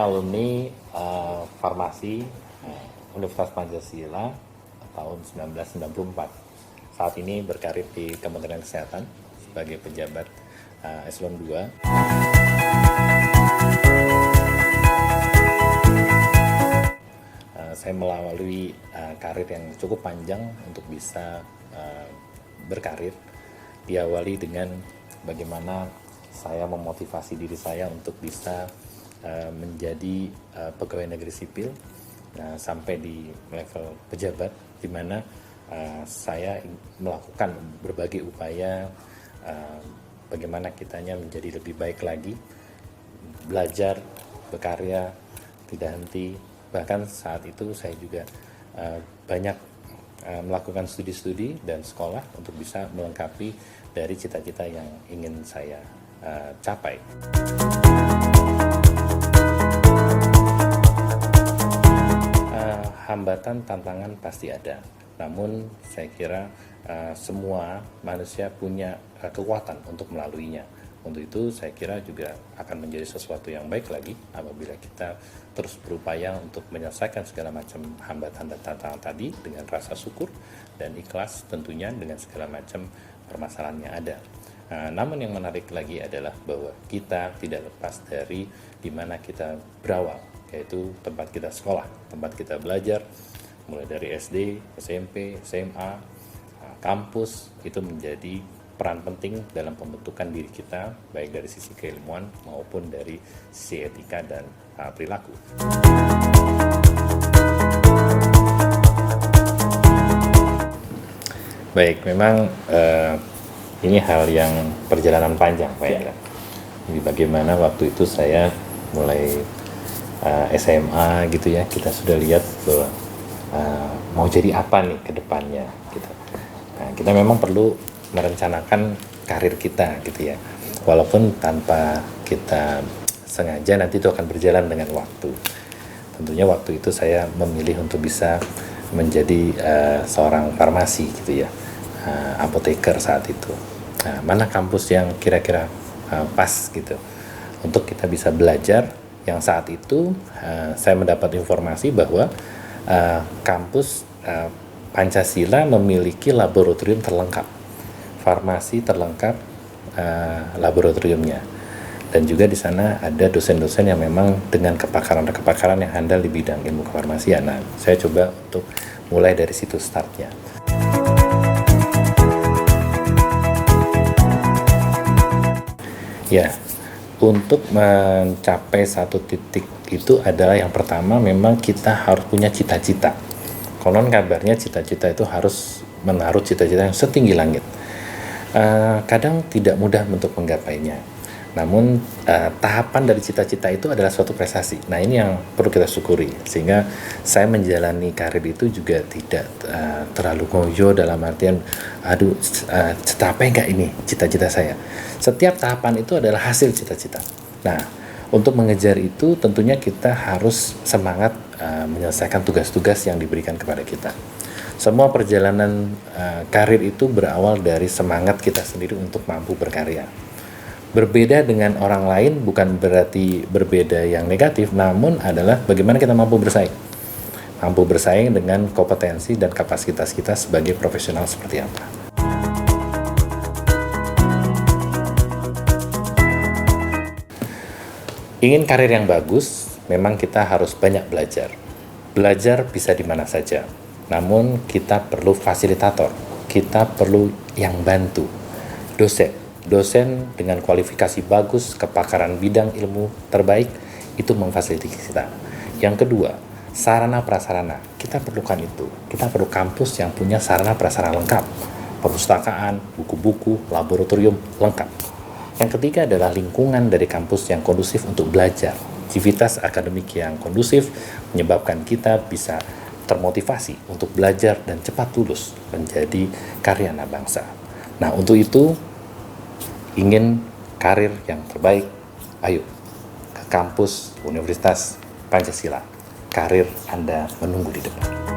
alumni farmasi Universitas Pancasila tahun 1994. Saat ini berkarir di Kementerian Kesehatan sebagai pejabat eselon 2. Saya melalui karir yang cukup panjang untuk bisa berkarir. Diawali dengan bagaimana saya memotivasi diri saya untuk bisa menjadi pegawai negeri sipil, sampai di level pejabat, di mana saya melakukan berbagai upaya bagaimana kitanya menjadi lebih baik lagi, belajar, berkarya, tidak henti. Bahkan saat itu saya juga banyak melakukan studi-studi dan sekolah untuk bisa melengkapi dari cita-cita yang ingin saya capai. Hambatan, tantangan pasti ada. Namun saya kira semua manusia punya kekuatan untuk melaluinya. Untuk itu saya kira juga akan menjadi sesuatu yang baik lagi apabila kita terus berupaya untuk menyelesaikan segala macam hambatan dan tantangan tadi dengan rasa syukur dan ikhlas tentunya dengan segala macam permasalahan yang ada. Namun yang menarik lagi adalah bahwa kita tidak lepas dari di mana kita berawal, yaitu tempat kita sekolah, tempat kita belajar, mulai dari SD, SMP, SMA, kampus, itu menjadi peran penting dalam pembentukan diri kita, baik dari sisi keilmuan maupun dari sisi etika dan perilaku. Baik, memang ini hal yang perjalanan panjang, Pak Indra. Jadi bagaimana waktu itu saya mulai SMA gitu ya, kita sudah lihat bahwa mau jadi apa nih ke depannya gitu. Nah, kita memang perlu merencanakan karir kita gitu ya, walaupun tanpa kita sengaja nanti itu akan berjalan dengan waktu. Tentunya waktu itu saya memilih untuk bisa menjadi seorang farmasi gitu ya, apoteker saat itu. Nah, mana kampus yang kira-kira pas gitu untuk kita bisa belajar, yang saat itu saya mendapat informasi bahwa kampus Pancasila memiliki laboratorium terlengkap, farmasi terlengkap laboratoriumnya, dan juga di sana ada dosen-dosen yang memang dengan kepakaran yang handal di bidang ilmu kefarmasian. Nah, saya coba untuk mulai dari situ startnya. Ya, untuk mencapai satu titik itu adalah yang pertama memang kita harus punya cita-cita. Konon kabarnya cita-cita itu harus menaruh cita-cita yang setinggi langit. Kadang tidak mudah untuk menggapainya. Namun tahapan dari cita-cita itu adalah suatu prestasi. Nah, ini yang perlu kita syukuri. Sehingga saya menjalani karir itu juga tidak terlalu ngoyo dalam artian tercapai nggak ini cita-cita saya. Setiap tahapan itu adalah hasil cita-cita. Nah, untuk mengejar itu tentunya kita harus semangat menyelesaikan tugas-tugas yang diberikan kepada kita. Semua perjalanan karir itu berawal dari semangat kita sendiri untuk mampu berkarya. Berbeda dengan orang lain bukan berarti berbeda yang negatif, namun adalah bagaimana kita mampu bersaing. Mampu bersaing dengan kompetensi dan kapasitas kita sebagai profesional seperti apa. Ingin karir yang bagus, memang kita harus banyak belajar. Belajar bisa di mana saja. Namun kita perlu fasilitator, kita perlu yang bantu, dosen dengan kualifikasi bagus, kepakaran bidang ilmu terbaik, itu memfasilitasi kita. Yang kedua, sarana prasarana, kita perlukan itu. Kita perlu kampus yang punya sarana prasarana lengkap, perpustakaan, buku-buku, laboratorium lengkap. Yang ketiga adalah lingkungan dari kampus yang kondusif untuk belajar. Aktivitas akademik yang kondusif menyebabkan kita bisa termotivasi untuk belajar dan cepat lulus menjadi karya anak bangsa. Nah, untuk itu ingin karir yang terbaik, ayo ke kampus Universitas Pancasila. Karir Anda menunggu di depan.